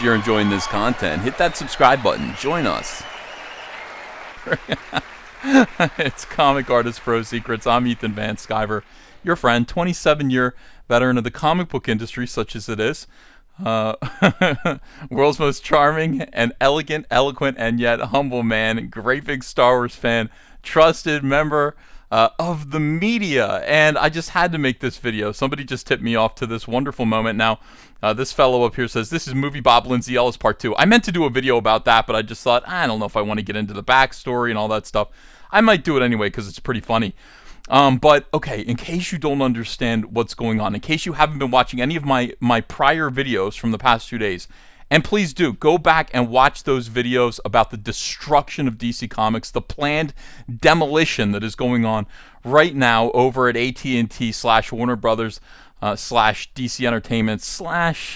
you're enjoying this content, hit that subscribe button. Join us. It's Comic Artist Pro Secrets. I'm Ethan Van Sciver, your friend, 27-year veteran of the comic book industry, such as it is. World's most charming and elegant, eloquent, and yet humble man. Great big Star Wars fan. Trusted member of the media. And I just had to make this video. Somebody just tipped me off to this wonderful moment. Now, this fellow up here says, this is Movie Bob Lindsay Ellis Part 2. I meant to do a video about that, but I just thought, I don't know if I want to get into the backstory and all that stuff. I might do it anyway because it's pretty funny. But, okay, in case you don't understand what's going on, in case you haven't been watching any of my prior videos from the past 2 days, and please do, go back and watch those videos about the destruction of DC Comics, the planned demolition that is going on right now over at AT&T / Warner Brothers / DC Entertainment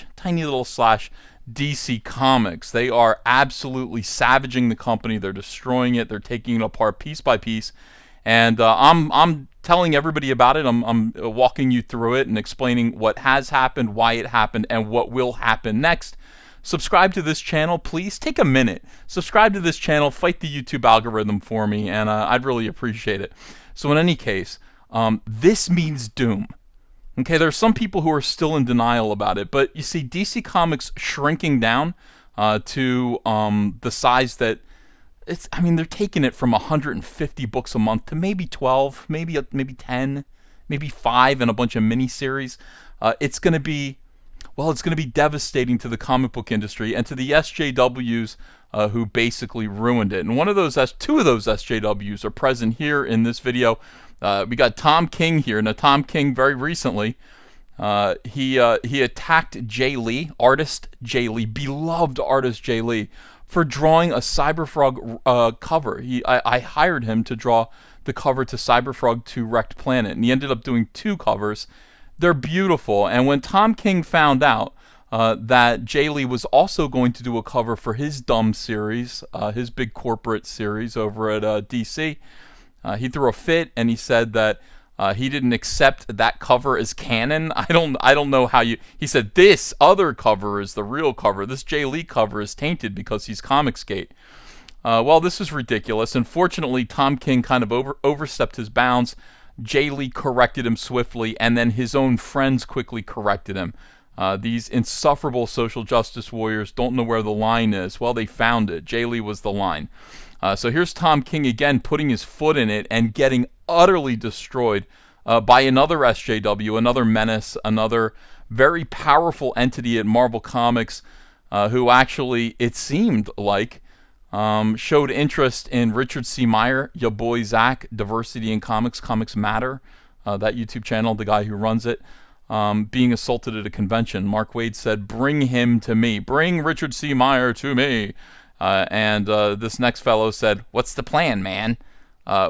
/ tiny little / DC Comics. They are absolutely savaging the company. They're destroying it. They're taking it apart piece by piece. And I'm telling everybody about it. I'm walking you through it and explaining what has happened, why it happened, and what will happen next. Subscribe to this channel, please. Take a minute. Subscribe to this channel. Fight the YouTube algorithm for me, and I'd really appreciate it. So in any case, this means doom. Okay, there are some people who are still in denial about it, but you see DC Comics shrinking down to the size that they're taking it from 150 books a month to maybe 12, maybe 10, maybe 5, and a bunch of mini-series. It's going to be devastating to the comic book industry and to the SJWs who basically ruined it. And two of those SJWs are present here in this video. We got Tom King here. Now, Tom King, very recently, he attacked Jay Lee, artist Jay Lee, beloved artist Jay Lee, for drawing a Cyberfrog cover. I hired him to draw the cover to Cyberfrog 2 Wrecked Planet, and he ended up doing 2 covers. They're beautiful, and when Tom King found out that Jay Lee was also going to do a cover for his dumb series, his big corporate series over at DC, he threw a fit, and he said that he didn't accept that cover as canon. I don't know how he said this other cover is the real cover. This Jay Lee cover is tainted because he's Comicsgate. Well, this is ridiculous. Unfortunately, Tom King kind of overstepped his bounds. Jay Lee corrected him swiftly, and then his own friends quickly corrected him. These insufferable social justice warriors don't know where the line is. Well, they found it. Jay Lee was the line. So here's Tom King again putting his foot in it and getting utterly destroyed by another SJW, another menace, another very powerful entity at Marvel Comics who actually, it seemed like, showed interest in Richard C. Meyer, ya boy Zach, Diversity in Comics, Comics Matter, that YouTube channel, the guy who runs it, being assaulted at a convention. Mark Waid said, bring him to me. Bring Richard C. Meyer to me. And this next fellow said, what's the plan, man?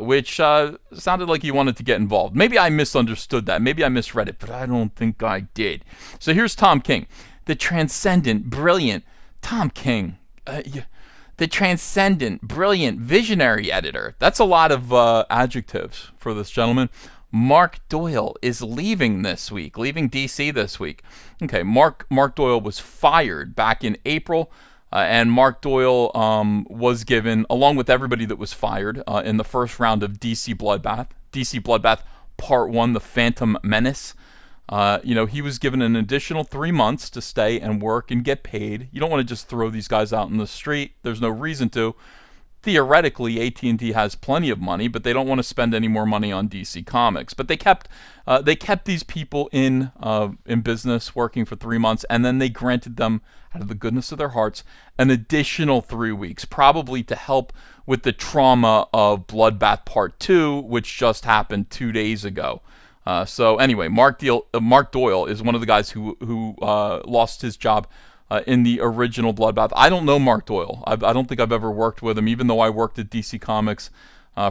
Which sounded like he wanted to get involved. Maybe I misunderstood that. Maybe I misread it, but I don't think I did. So here's Tom King, the transcendent, brilliant Tom King. The transcendent, brilliant, visionary editor. That's a lot of adjectives for this gentleman. Mark Doyle is leaving this week, leaving DC this week. Okay, Mark Doyle was fired back in April, and Mark Doyle was given, along with everybody that was fired in the first round of DC Bloodbath Part 1, The Phantom Menace. He was given an additional 3 months to stay and work and get paid. You don't want to just throw these guys out in the street. There's no reason to. Theoretically, AT&T has plenty of money, but they don't want to spend any more money on DC Comics. But they kept these people in business, working for 3 months, and then they granted them, out of the goodness of their hearts, an additional 3 weeks, probably to help with the trauma of Bloodbath Part 2, which just happened 2 days ago. So anyway, Mark Doyle is one of the guys who lost his job in the original Bloodbath. I don't know Mark Doyle. I don't think I've ever worked with him, even though I worked at DC Comics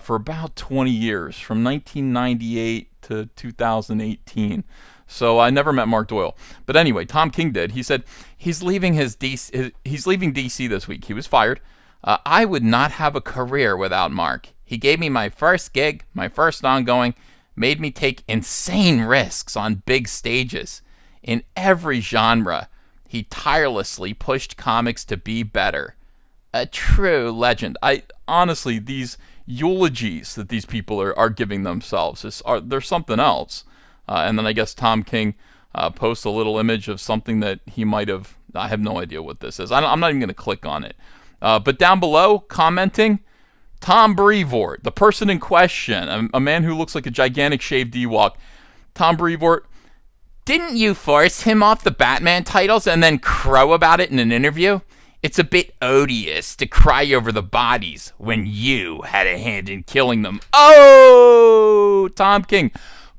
for about 20 years, from 1998 to 2018. So I never met Mark Doyle. But anyway, Tom King did. He said he's leaving he's leaving DC this week. He was fired. I would not have a career without Mark. He gave me my first gig, my first ongoing, made me take insane risks on big stages in every genre. He tirelessly pushed comics to be better. A true legend. I honestly, these eulogies that these people are giving themselves they're something else. And then I guess Tom King posts a little image of something that he might have. I have no idea what this is. I'm not even going to click on it. But down below, commenting, Tom Brevoort, the person in question, a man who looks like a gigantic shaved Ewok. Tom Brevoort, didn't you force him off the Batman titles and then crow about it in an interview? It's a bit odious to cry over the bodies when you had a hand in killing them. Oh, Tom King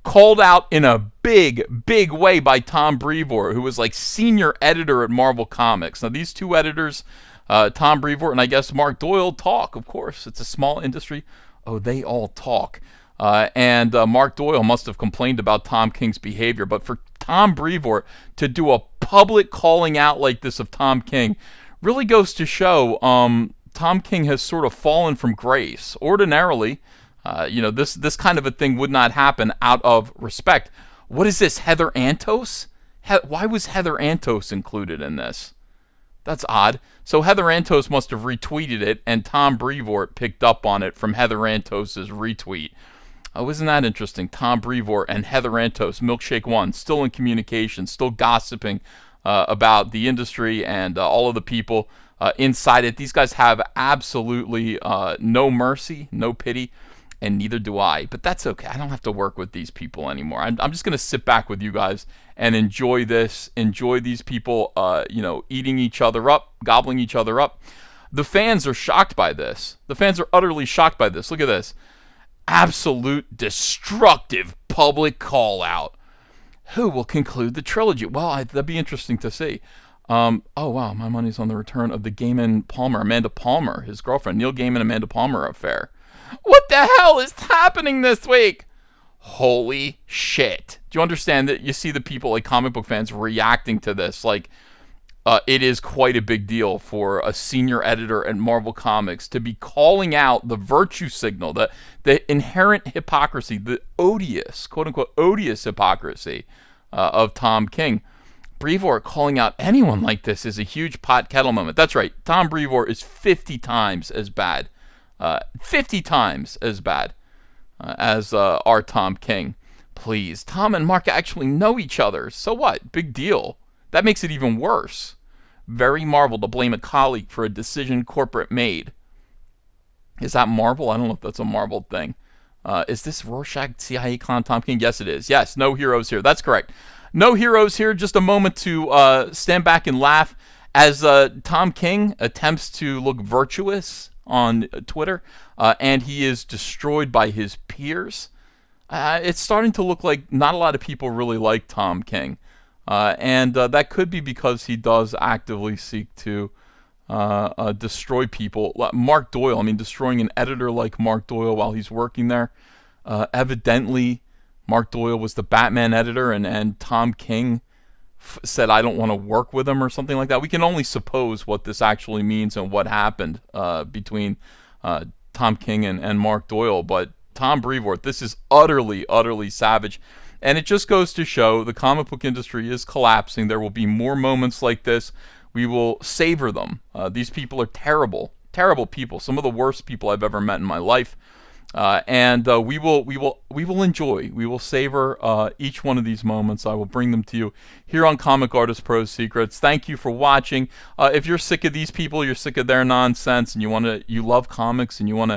called out in a big, big way by Tom Brevoort, who was like senior editor at Marvel Comics. Now, these two editors, Tom Brevoort and I guess Mark Doyle, talk. Of course, it's a small industry. Oh, they all talk. And Mark Doyle must have complained about Tom King's behavior. But for Tom Brevoort to do a public calling out like this of Tom King really goes to show Tom King has sort of fallen from grace. Ordinarily, this kind of a thing would not happen out of respect. What is this, Heather Antos? Why was Heather Antos included in this? That's odd. So Heather Antos must have retweeted it, and Tom Brevoort picked up on it from Heather Antos' retweet. Oh, isn't that interesting? Tom Brevoort and Heather Antos, Milkshake One, still in communication, still gossiping about the industry and all of the people inside it. These guys have absolutely no mercy, no pity, and neither do I. But that's okay. I don't have to work with these people anymore. I'm just going to sit back with you guys and enjoy this, enjoy these people, eating each other up, gobbling each other up. The fans are shocked by this. The fans are utterly shocked by this. Look at this. Absolute destructive public call out. Who will conclude the trilogy? Well, that'd be interesting to see. Oh, wow, my money's on the return of the Gaiman-Palmer, Amanda Palmer, his girlfriend, Neil Gaiman-Amanda Palmer affair. What the hell is happening this week? Holy shit. Do you understand that you see the people, like comic book fans, reacting to this? Like, it is quite a big deal for a senior editor at Marvel Comics to be calling out the virtue signal, the inherent hypocrisy, the odious, quote-unquote, odious hypocrisy of Tom King. Brevoort calling out anyone like this is a huge pot kettle moment. That's right. Tom Brevoort is 50 times as bad. 50 times as bad as our Tom King. Please. Tom and Mark actually know each other. So what? Big deal. That makes it even worse. Very Marvel to blame a colleague for a decision corporate made. Is that Marvel? I don't know if that's a Marvel thing. Is this Rorschach CIA clown Tom King? Yes, it is. Yes, no heroes here. That's correct. No heroes here. Just a moment to stand back and laugh as Tom King attempts to look virtuous on Twitter, and he is destroyed by his peers. It's starting to look like not a lot of people really like Tom King. And that could be because he does actively seek to destroy people. Mark Doyle, destroying an editor like Mark Doyle while he's working there. Evidently, Mark Doyle was the Batman editor, and Tom King said, I don't want to work with him or something like that. We can only suppose what this actually means and what happened between Tom King and Mark Doyle. But Tom Brevoort, this is utterly, utterly savage. And it just goes to show the comic book industry is collapsing. There will be more moments like this. We will savor them. These people are terrible, terrible people. Some of the worst people I've ever met in my life. And we will enjoy. We will savor each one of these moments. I will bring them to you here on Comic Artist Pro Secrets. Thank you for watching. If you're sick of these people, you're sick of their nonsense, and you love comics, and you want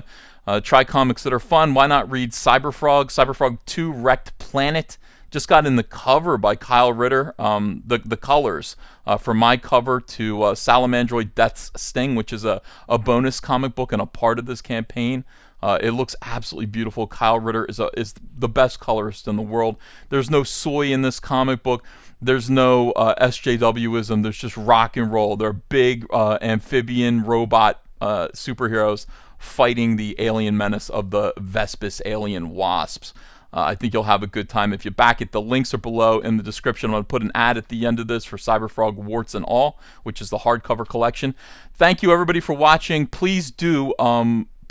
to try comics that are fun, why not read Cyberfrog 2 Wrecked Planet? Just got in the cover by Kyle Ritter. The colors from my cover to Salamandroid Death's Sting, which is a bonus comic book and a part of this campaign. It looks absolutely beautiful. Kyle Ritter is the best colorist in the world. There's no soy in this comic book. There's no SJWism. There's just rock and roll. They're big amphibian robot superheroes fighting the alien menace of the Vespis alien wasps. I think you'll have a good time if you back it. The links are below in the description. I'm going to put an ad at the end of this for Cyberfrog Warts and All, which is the hardcover collection. Thank you, everybody, for watching. Please do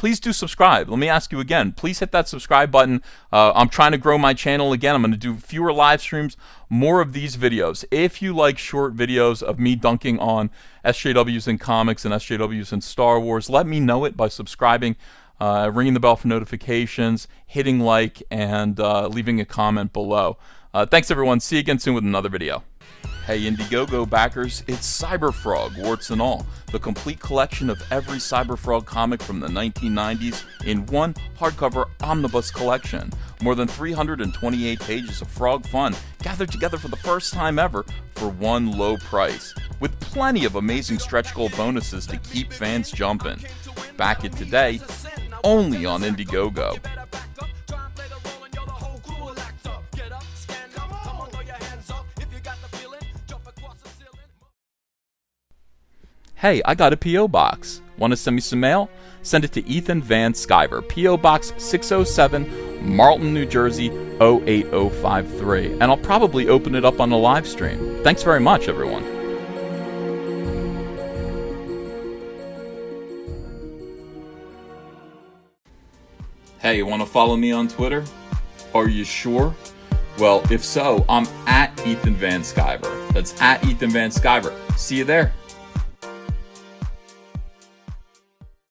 please do subscribe. Let me ask you again, please hit that subscribe button. I'm trying to grow my channel again. I'm going to do fewer live streams, more of these videos. If you like short videos of me dunking on SJWs in comics and SJWs in Star Wars, let me know it by subscribing, ringing the bell for notifications, hitting like, and leaving a comment below. Thanks everyone. See you again soon with another video. Hey Indiegogo backers, it's Cyberfrog, warts and all, the complete collection of every Cyberfrog comic from the 1990s in one hardcover omnibus collection. More than 328 pages of frog fun gathered together for the first time ever for one low price, with plenty of amazing stretch goal bonuses to keep fans jumping. Back it today, only on Indiegogo. Hey, I got a P.O. box. Want to send me some mail? Send it to Ethan Van Sciver, P.O. Box 607, Marlton, New Jersey 08053. And I'll probably open it up on the live stream. Thanks very much, everyone. Hey, you want to follow me on Twitter? Are you sure? Well, if so, I'm at Ethan Van Sciver. That's at Ethan Van Sciver. See you there.